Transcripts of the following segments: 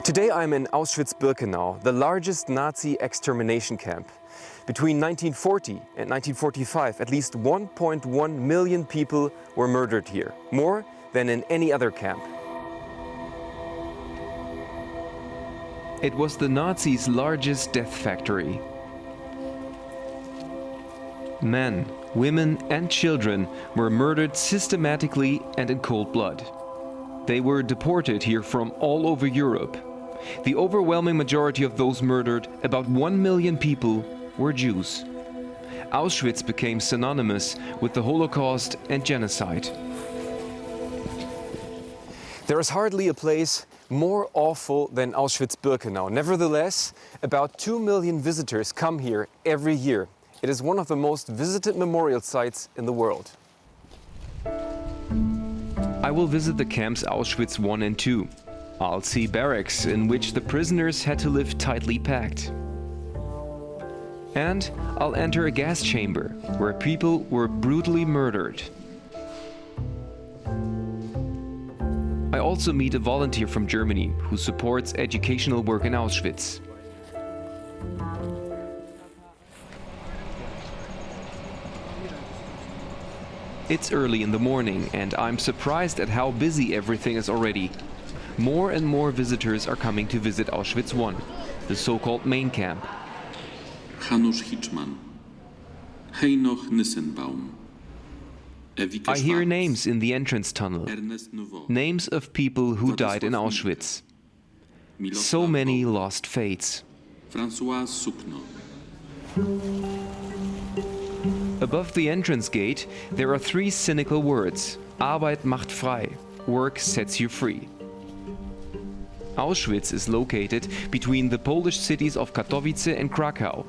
Today I'm in Auschwitz-Birkenau, the largest Nazi extermination camp. Between 1940 and 1945, at least 1.1 million people were murdered here, more than in any other camp. It was the Nazis' largest death factory. Men, women and children were murdered systematically and in cold blood. They were deported here from all over Europe. The overwhelming majority of those murdered, about 1 million people, were Jews. Auschwitz became synonymous with the Holocaust and genocide. There is hardly a place more awful than Auschwitz-Birkenau. Nevertheless, about 2 million visitors come here every year. It is one of the most visited memorial sites in the world. I will visit the camps Auschwitz I and II. I'll see barracks in which the prisoners had to live tightly packed. And I'll enter a gas chamber where people were brutally murdered. I also meet a volunteer from Germany who supports educational work in Auschwitz. It's early in the morning and I'm surprised at how busy everything is already. More and more visitors are coming to visit Auschwitz I, the so-called main camp. Janusz Hiczman, Henoch Nissenbaum, Evike I hear Schwarz, names in the entrance tunnel, Ernest Nouveau, names of people who died in Auschwitz. Miloslav So many Volk, lost fates. François Sukno. Above the entrance gate, there are 3 cynical words: Arbeit macht frei, work sets you free. Auschwitz is located between the Polish cities of Katowice and Krakow.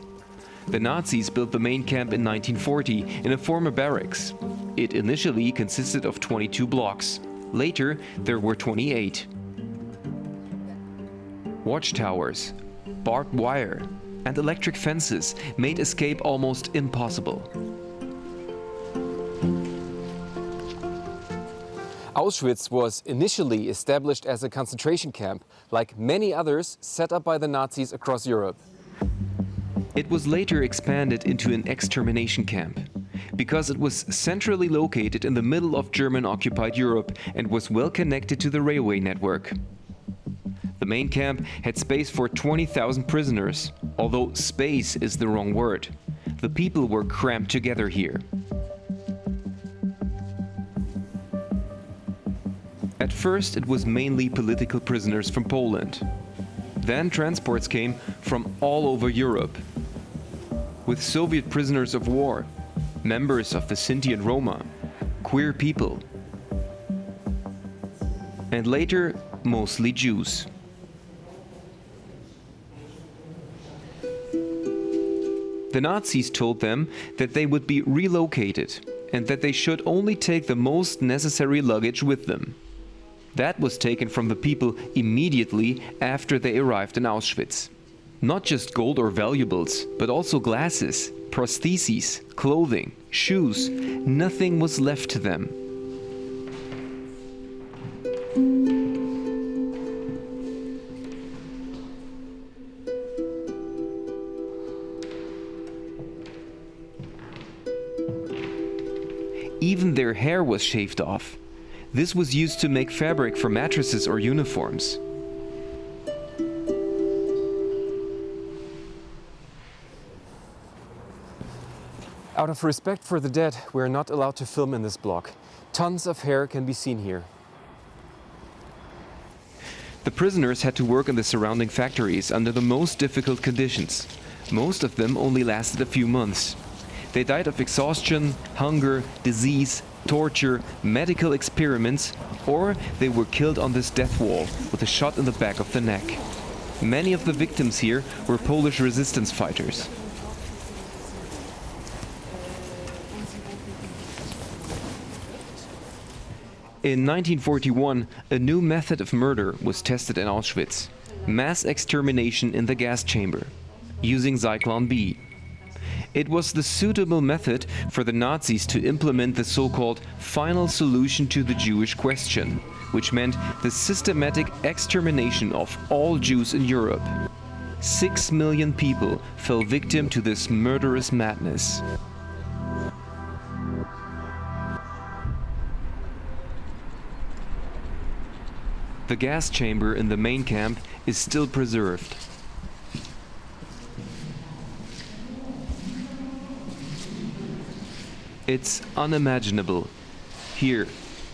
The Nazis built the main camp in 1940 in a former barracks. It initially consisted of 22 blocks. Later, there were 28. Watchtowers, barbed wire, and electric fences made escape almost impossible. Auschwitz was initially established as a concentration camp, like many others set up by the Nazis across Europe. It was later expanded into an extermination camp. Because it was centrally located in the middle of German-occupied Europe and was well connected to the railway network. The main camp had space for 20,000 prisoners, although space is the wrong word. The people were cramped together here. At first, it was mainly political prisoners from Poland. Then transports came from all over Europe. With Soviet prisoners of war, members of the Sinti and Roma, queer people, and later, mostly Jews. The Nazis told them that they would be relocated and that they should only take the most necessary luggage with them. That was taken from the people immediately after they arrived in Auschwitz. Not just gold or valuables, but also glasses, prostheses, clothing, shoes. Nothing was left to them. Even their hair was shaved off. This was used to make fabric for mattresses or uniforms. Out of respect for the dead, we are not allowed to film in this block. Tons of hair can be seen here. The prisoners had to work in the surrounding factories under the most difficult conditions. Most of them only lasted a few months. They died of exhaustion, hunger, disease, torture, medical experiments, or they were killed on this death wall with a shot in the back of the neck. Many of the victims here were Polish resistance fighters. In 1941, a new method of murder was tested in Auschwitz: mass extermination in the gas chamber, using Zyklon B. It was the suitable method for the Nazis to implement the so-called final solution to the Jewish question: which meant the systematic extermination of all Jews in Europe. 6 million people fell victim to this murderous madness. The gas chamber in the main camp is still preserved. It's unimaginable. Here,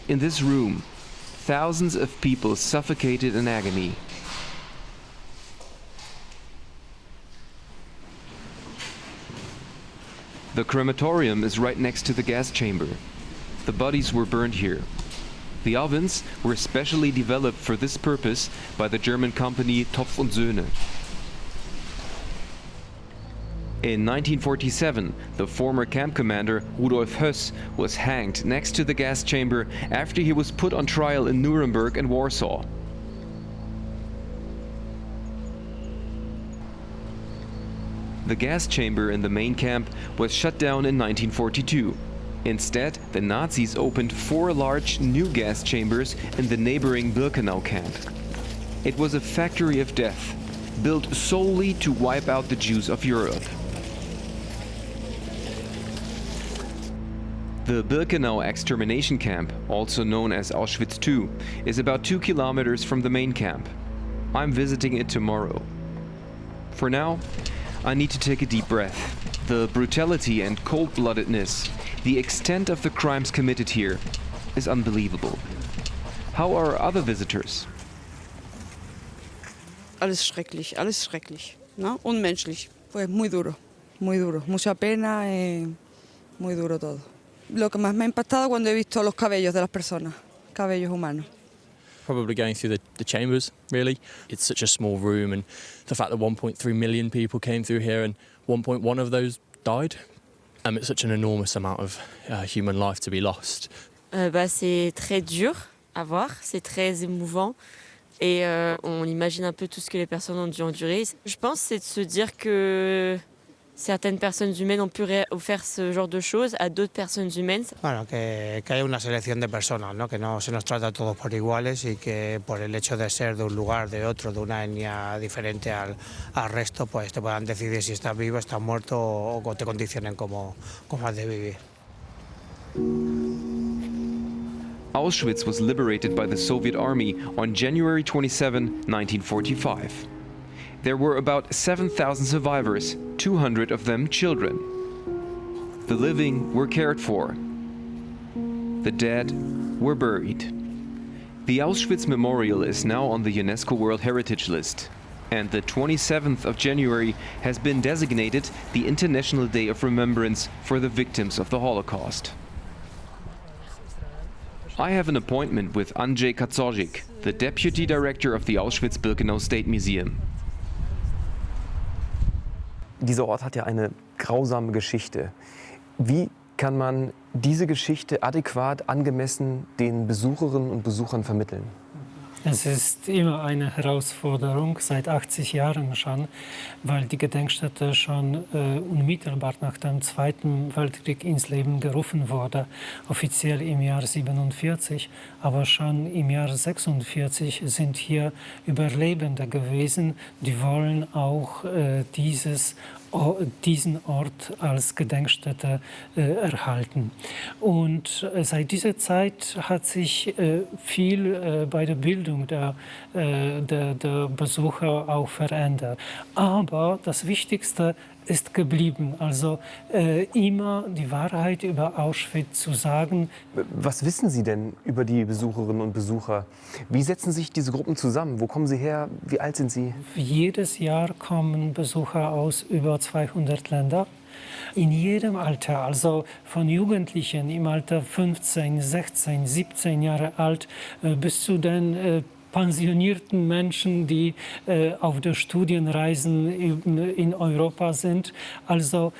in this room, thousands of people suffocated in agony. The crematorium is right next to the gas chamber. The bodies were burned here. The ovens were specially developed for this purpose by the German company Topf und Söhne. In 1947, the former camp commander Rudolf Höss was hanged next to the gas chamber after he was put on trial in Nuremberg and Warsaw. The gas chamber in the main camp was shut down in 1942. Instead, the Nazis opened 4 large new gas chambers in the neighboring Birkenau camp. It was a factory of death, built solely to wipe out the Jews of Europe. The Birkenau extermination camp, also known as Auschwitz II, is about 2 kilometers from the main camp. I'm visiting it tomorrow. For now, I need to take a deep breath. The brutality and cold-bloodedness, the extent of the crimes committed here, is unbelievable. How are other visitors? Alles schrecklich, ¿no? Unmenschlich. Pues muy duro, mucha pena, muy duro todo. Lo que más me ha impactado cuando he visto los cabellos de las personas, cabellos humanos. Probably going through the chambers, really. It's such a small room, and the fact that 1.3 million people came through here and 1.1 of those died. It's such an enormous amount of human life to be lost. C'est très dur à voir, c'est très émouvant et on imagine un peu tout ce que les personnes ont dû endurer. Je pense c'est de se dire que certaines personnes humaines ont pu faire ce genre de choses à d'autres personnes humaines. Bueno, que hay una selección de personas, ¿no? Que no se nos trata a todos por iguales y que por el hecho de ser de un lugar, de otro, de una etnia diferente al resto, pues te puedan decidir si estás vivo, estás muerto o te condicionen cómo has de vivir. Auschwitz was liberated by the Soviet Army on January 27, 1945. There were about 7,000 survivors, 200 of them children. The living were cared for. The dead were buried. The Auschwitz Memorial is now on the UNESCO World Heritage List, and the 27th of January has been designated the International Day of Remembrance for the victims of the Holocaust. I have an appointment with Andrzej Kaczorzyk, the Deputy Director of the Auschwitz-Birkenau State Museum. Dieser Ort hat ja eine grausame Geschichte. Wie kann man diese Geschichte adäquat, angemessen den Besucherinnen und Besuchern vermitteln? Es ist immer eine Herausforderung, seit 80 Jahren schon, weil die Gedenkstätte schon unmittelbar nach dem Zweiten Weltkrieg ins Leben gerufen wurde, offiziell im Jahr 1947, aber schon im Jahr 1946 sind hier Überlebende gewesen, die wollen auch diesen Ort als Gedenkstätte erhalten. Und seit dieser Zeit hat sich viel bei der Bildung der Besucher auch verändert. Aber das Wichtigste ist geblieben, also immer die Wahrheit über Auschwitz zu sagen. Was wissen Sie denn über die Besucherinnen und Besucher? Wie setzen sich diese Gruppen zusammen? Wo kommen sie her? Wie alt sind sie? Jedes Jahr kommen Besucher aus über 200 Ländern. In jedem Alter, also von Jugendlichen im Alter 15, 16, 17 Jahre alt bis zu den pensionierten Menschen, die auf der Studienreisen in Europa sind. Also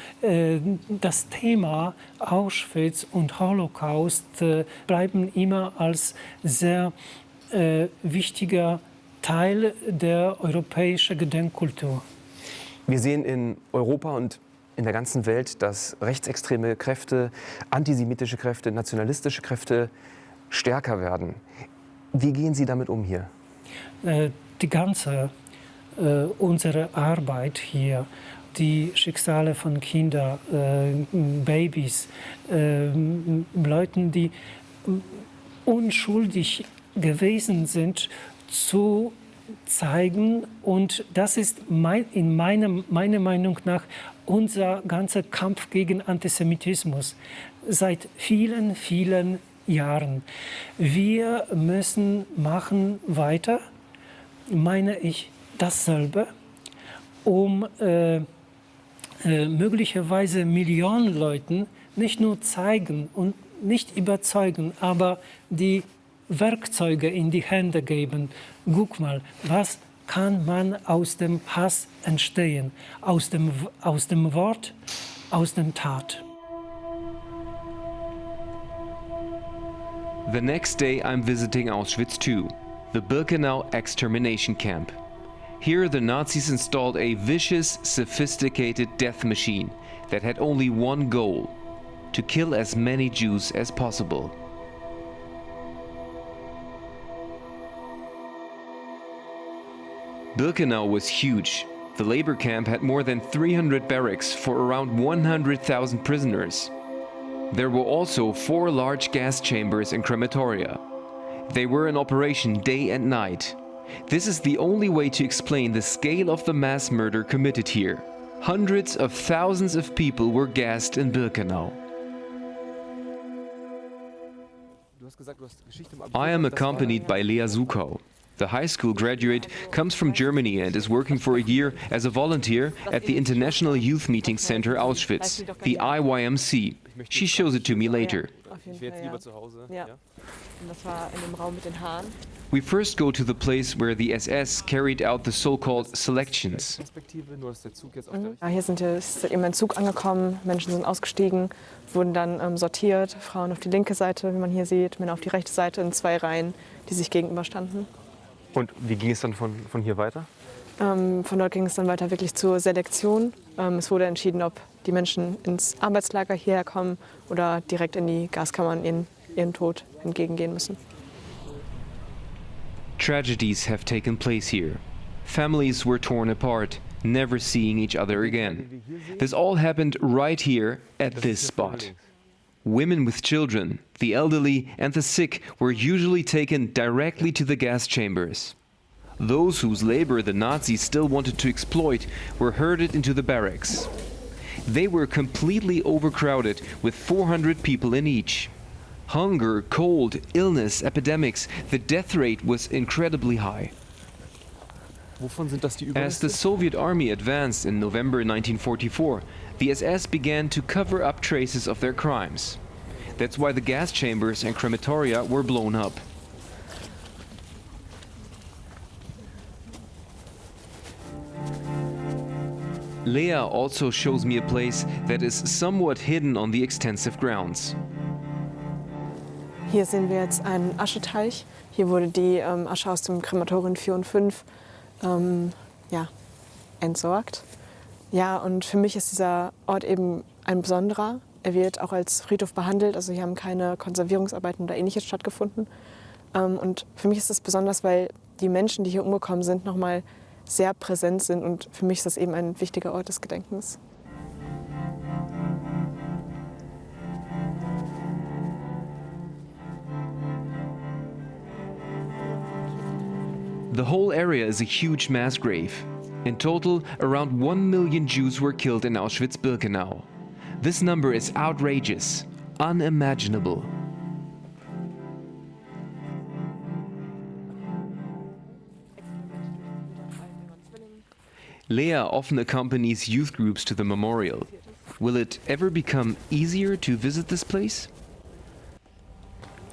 das Thema Auschwitz und Holocaust bleiben immer als sehr wichtiger Teil der europäischen Gedenkkultur. Wir sehen in Europa und in der ganzen Welt, dass rechtsextreme Kräfte, antisemitische Kräfte, nationalistische Kräfte stärker werden. Wie gehen Sie damit um hier? Die ganze unsere Arbeit hier, die Schicksale von Kindern, Babys, Leuten, die unschuldig gewesen sind, zu zeigen. Und das ist meiner Meinung nach unser ganzer Kampf gegen Antisemitismus seit vielen, vielen Jahren. Wir müssen machen weiter, meine ich, dasselbe, um möglicherweise Millionen Leuten nicht nur zeigen und nicht überzeugen, aber die Werkzeuge in die Hände geben. Guck mal, was kann man aus dem Hass entstehen? Aus dem Wort, aus dem Tat. The next day I'm visiting Auschwitz II, the Birkenau extermination camp. Here the Nazis installed a vicious, sophisticated death machine that had only one goal: to kill as many Jews as possible. Birkenau was huge. The labor camp had more than 300 barracks for around 100,000 prisoners. There were also 4 large gas chambers and crematoria. They were in operation day and night. This is the only way to explain the scale of the mass murder committed here. Hundreds of thousands of people were gassed in Birkenau. I am accompanied by Lea Sukau. The high school graduate comes from Germany and is working for a year as a volunteer at the International Youth Meeting Center Auschwitz, the IYMC. She shows it to me later. We first go to the place where the SS carried out the so-called selections. Hier ist eben ein Zug angekommen, Menschen sind ausgestiegen, wurden dann sortiert, Frauen auf die linke Seite, wie man hier sieht, Männer auf die rechte Seite in 2 Reihen, die sich gegenüberstanden. Und wie ging es dann von hier weiter? Von dort ging es dann weiter wirklich zur Selektion. Es wurde entschieden, ob die Menschen ins Arbeitslager hierher kommen oder direkt in die Gaskammern ihren Tod entgegengehen müssen. Tragedies have taken place here. Families were torn apart, never seeing each other again. This all happened right here at this spot. Women with children, the elderly and the sick were usually taken directly to the gas chambers. Those whose labor the Nazis still wanted to exploit were herded into the barracks. They were completely overcrowded with 400 people in each. Hunger, cold, illness, epidemics, the death rate was incredibly high. As the Soviet army advanced in November 1944, the SS began to cover up traces of their crimes. That's why the gas chambers and crematoria were blown up. Lea also shows me a place that is somewhat hidden on the extensive grounds. Hier sehen wir jetzt einen Ascheteich. Hier wurde die Asche aus dem Krematorium 4 und 5 entsorgt. Ja, und für mich ist dieser Ort eben ein besonderer. Er wird auch als Friedhof behandelt, also hier haben keine Konservierungsarbeiten oder Ähnliches stattgefunden. Und für mich ist das besonders, weil die Menschen, die hier umgekommen sind, nochmal sehr präsent sind. Und für mich ist das eben ein wichtiger Ort des Gedenkens. The whole area is a huge mass grave. In total, around 1 million Jews were killed in Auschwitz-Birkenau. This number is outrageous, unimaginable. Lea often accompanies youth groups to the memorial. Will it ever become easier to visit this place?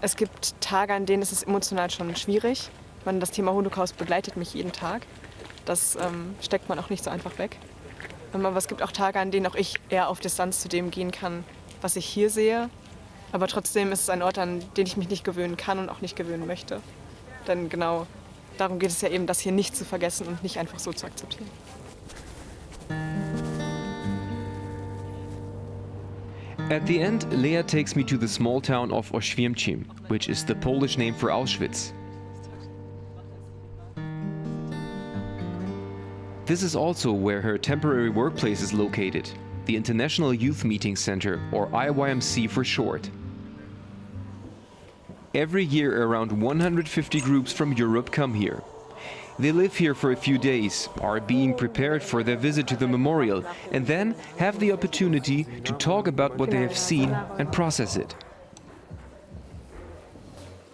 Es gibt Tage, an denen ist es emotional schon schwierig. Das Thema Holocaust begleitet mich jeden Tag. Das steckt man auch nicht so einfach weg. Aber es gibt auch Tage, an denen auch ich eher auf Distanz zu dem gehen kann, was ich hier sehe. Aber trotzdem ist es ein Ort, an den ich mich nicht gewöhnen kann und auch nicht gewöhnen möchte. Denn genau darum geht es ja eben, das hier nicht zu vergessen und nicht einfach so zu akzeptieren. At the end, Lea takes me to the small town of Oświęcim, which is the Polish name for Auschwitz. this is also where her temporary workplace is located, the International Youth Meeting Center, or IYMC for short. Every year around 150 groups from Europe come here. They live here for a few days, are being prepared for their visit to the memorial, and then have the opportunity to talk about what they have seen and process it.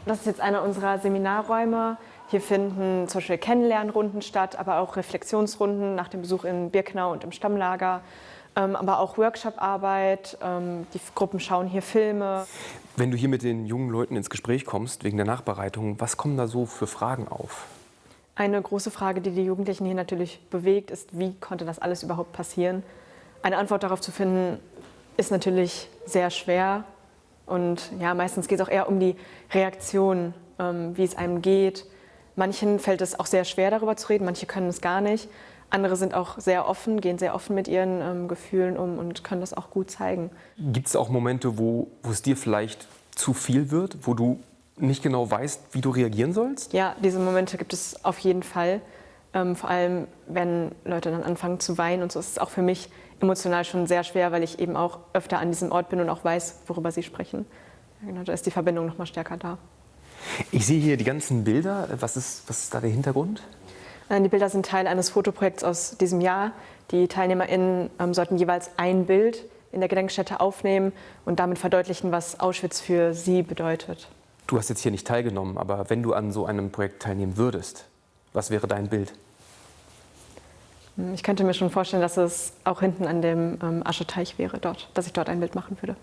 Das ist jetzt einer unserer Seminarräume. Hier finden zum Beispiel Kennenlernrunden statt, aber auch Reflexionsrunden nach dem Besuch in Birkenau und im Stammlager, aber auch Workshoparbeit. Die Gruppen schauen hier Filme. Wenn du hier mit den jungen Leuten ins Gespräch kommst, wegen der Nachbereitung, was kommen da so für Fragen auf? Eine große Frage, die die Jugendlichen hier natürlich bewegt, ist, wie konnte das alles überhaupt passieren? Eine Antwort darauf zu finden, ist natürlich sehr schwer. Und ja, meistens geht es auch eher um die Reaktion, wie es einem geht. Manchen fällt es auch sehr schwer, darüber zu reden, manche können es gar nicht. Andere sind auch sehr offen, gehen sehr offen mit ihren Gefühlen um und können das auch gut zeigen. Gibt es auch Momente, wo es dir vielleicht zu viel wird, wo du nicht genau weißt, wie du reagieren sollst? Ja, diese Momente gibt es auf jeden Fall. Vor allem, wenn Leute dann anfangen zu weinen und so, ist es auch für mich emotional schon sehr schwer, weil ich eben auch öfter an diesem Ort bin und auch weiß, worüber sie sprechen. Ja, genau, da ist die Verbindung noch mal stärker da. Ich sehe hier die ganzen Bilder. Was ist da der Hintergrund? Die Bilder sind Teil eines Fotoprojekts aus diesem Jahr. Die TeilnehmerInnen sollten jeweils ein Bild in der Gedenkstätte aufnehmen und damit verdeutlichen, was Auschwitz für sie bedeutet. Du hast jetzt hier nicht teilgenommen, aber wenn du an so einem Projekt teilnehmen würdest, was wäre dein Bild? Ich könnte mir schon vorstellen, dass es auch hinten an dem Ascheteich wäre, dass ich dort ein Bild machen würde.